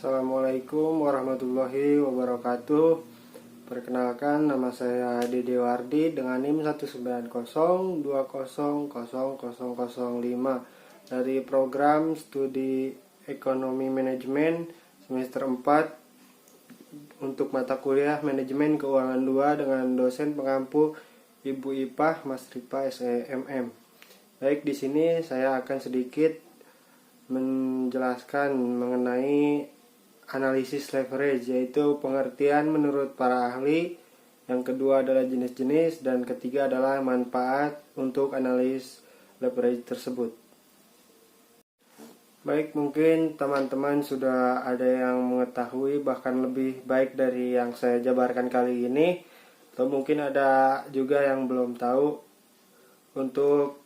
Assalamualaikum warahmatullahi wabarakatuh. Perkenalkan, nama saya Dede Wardi dengan NIM 190200005 dari program studi Ekonomi Manajemen semester 4 untuk mata kuliah Manajemen Keuangan 2 dengan dosen pengampu Ibu Ipah Mas Ripa SEMM. Baik, di sini saya akan sedikit menjelaskan mengenai analisis leverage, yaitu pengertian menurut para ahli, yang kedua adalah jenis-jenis, dan ketiga adalah manfaat untuk analis leverage tersebut. Baik, mungkin teman-teman sudah ada yang mengetahui bahkan lebih baik dari yang saya jabarkan kali ini, atau mungkin ada juga yang belum tahu. Untuk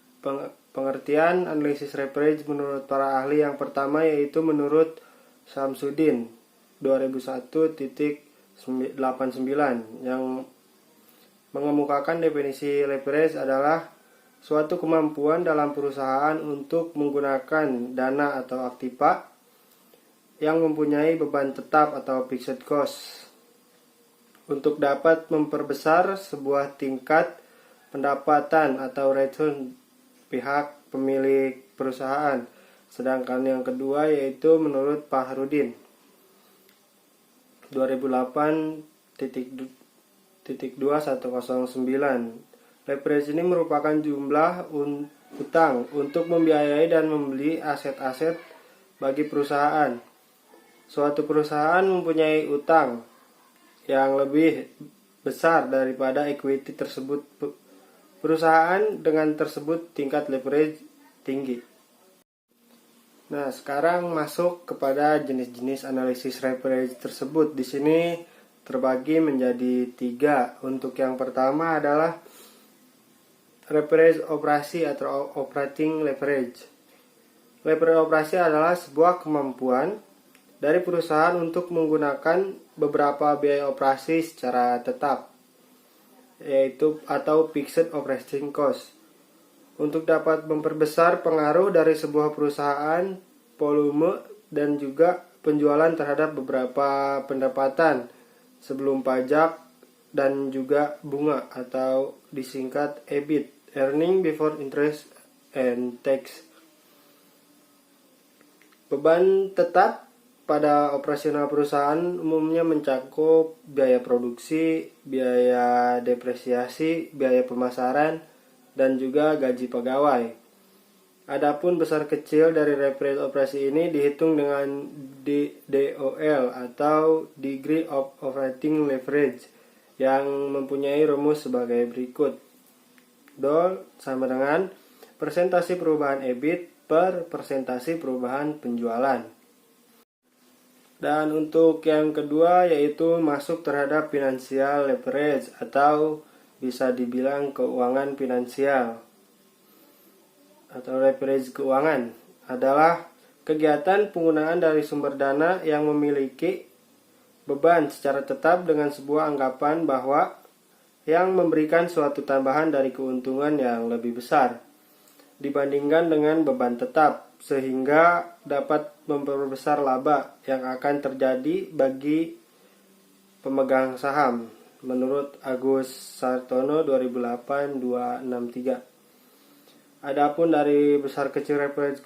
pengertian analisis leverage menurut para ahli, yang pertama yaitu menurut Samsudin 2001.89 yang mengemukakan definisi leverage adalah suatu kemampuan dalam perusahaan untuk menggunakan dana atau aktiva yang mempunyai beban tetap atau fixed cost untuk dapat memperbesar sebuah tingkat pendapatan atau return pihak pemilik perusahaan. Sedangkan yang kedua yaitu menurut Fahrudin 2008.2109. Leverage ini merupakan jumlah utang untuk membiayai dan membeli aset-aset bagi perusahaan. Suatu perusahaan mempunyai utang yang lebih besar daripada equity tersebut. Perusahaan dengan tersebut tingkat leverage tinggi. Nah, sekarang masuk kepada jenis-jenis analisis leverage tersebut. Di sini terbagi menjadi 3. Untuk yang pertama adalah leverage operasi atau operating leverage. Leverage operasi adalah sebuah kemampuan dari perusahaan untuk menggunakan beberapa biaya operasi secara tetap, yaitu atau fixed operating cost, untuk dapat memperbesar pengaruh dari sebuah perusahaan, volume, dan juga penjualan terhadap beberapa pendapatan sebelum pajak dan juga bunga, atau disingkat EBIT, Earning Before Interest and Tax. Beban tetap pada operasional perusahaan umumnya mencakup biaya produksi, biaya depresiasi, biaya pemasaran, dan juga gaji pegawai. Adapun besar kecil dari leverage operasi ini dihitung dengan DOL atau Degree of Operating Leverage, yang mempunyai rumus sebagai berikut. DOL sama dengan persentase perubahan EBIT per persentase perubahan penjualan. Dan untuk yang kedua yaitu masuk terhadap financial leverage atau bisa dibilang keuangan finansial atau leverage keuangan, adalah kegiatan penggunaan dari sumber dana yang memiliki beban secara tetap dengan sebuah anggapan bahwa yang memberikan suatu tambahan dari keuntungan yang lebih besar dibandingkan dengan beban tetap, sehingga dapat memperbesar laba yang akan terjadi bagi pemegang saham, menurut Agus Sartono 2008-263. Adapun dari besar kecil leverage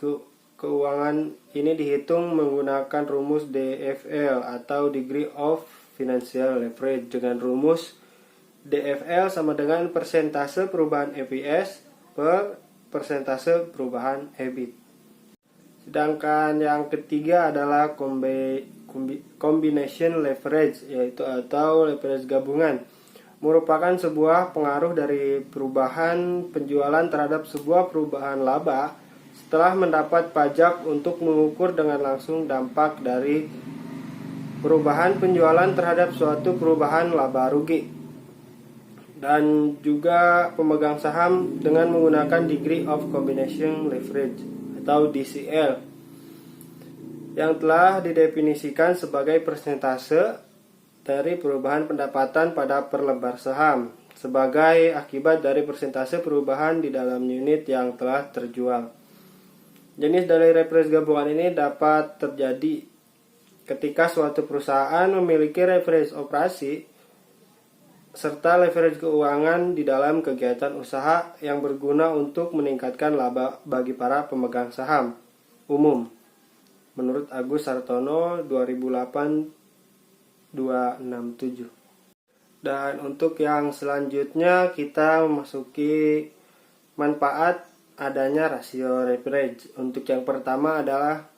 keuangan ini dihitung menggunakan rumus DFL atau Degree of Financial Leverage, dengan rumus DFL sama dengan persentase perubahan EPS per persentase perubahan EBIT. Sedangkan yang ketiga adalah combination leverage, yaitu atau leverage gabungan, merupakan sebuah pengaruh dari perubahan penjualan terhadap sebuah perubahan laba setelah mendapat pajak untuk mengukur dengan langsung dampak dari perubahan penjualan terhadap suatu perubahan laba rugi. Dan juga pemegang saham dengan menggunakan Degree of Combination Leverage atau DCL, yang telah didefinisikan sebagai persentase dari perubahan pendapatan pada per lembar saham sebagai akibat dari persentase perubahan di dalam unit yang telah terjual. Jenis dari leverage gabungan ini dapat terjadi ketika suatu perusahaan memiliki leverage operasi serta leverage keuangan di dalam kegiatan usaha yang berguna untuk meningkatkan laba bagi para pemegang saham umum. Menurut Agus Sartono 2008-267. Dan untuk yang selanjutnya kita memasuki manfaat adanya rasio leverage. Untuk yang pertama adalah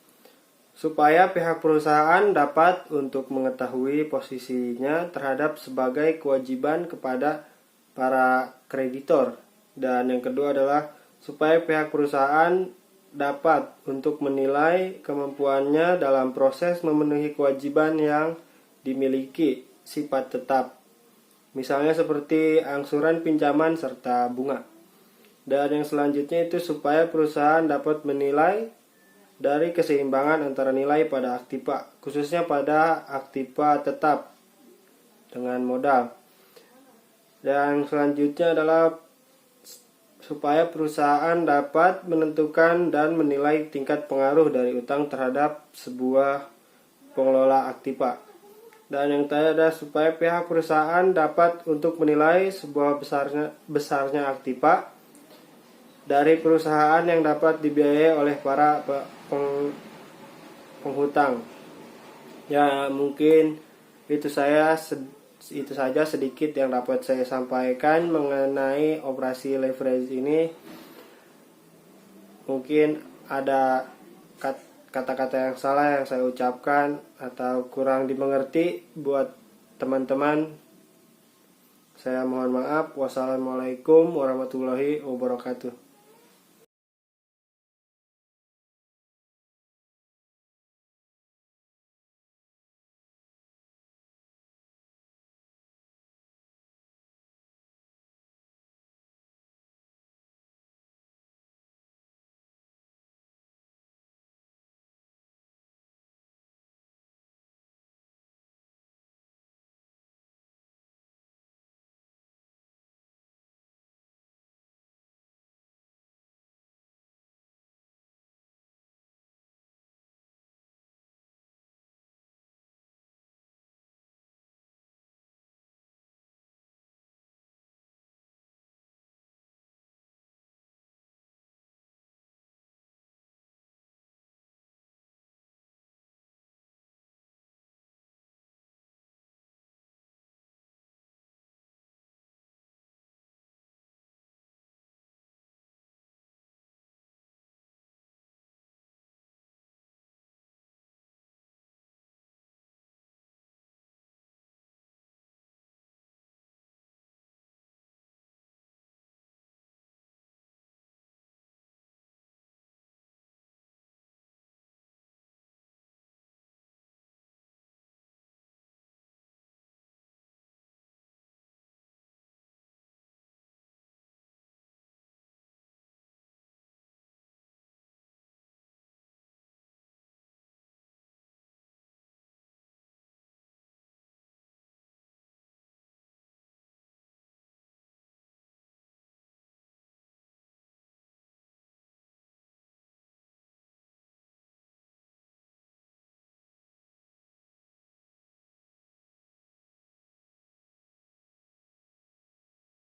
supaya pihak perusahaan dapat untuk mengetahui posisinya terhadap sebagai kewajiban kepada para kreditor. Dan yang kedua adalah supaya pihak perusahaan dapat untuk menilai kemampuannya dalam proses memenuhi kewajiban yang dimiliki sifat tetap. Misalnya seperti angsuran pinjaman serta bunga. Dan yang selanjutnya itu supaya perusahaan dapat menilai dari keseimbangan antara nilai pada aktiva, khususnya pada aktiva tetap dengan modal. Dan selanjutnya adalah supaya perusahaan dapat menentukan dan menilai tingkat pengaruh dari utang terhadap sebuah pengelola aktiva. Dan yang terakhir adalah supaya pihak perusahaan dapat untuk menilai sebuah besarnya aktiva dari perusahaan yang dapat dibiayai oleh para penghutang. Ya, mungkin itu saja sedikit yang dapat saya sampaikan mengenai operasi leverage ini. Mungkin ada kata-kata yang salah yang saya ucapkan atau kurang dimengerti buat teman-teman. Saya mohon maaf. Wassalamualaikum warahmatullahi wabarakatuh.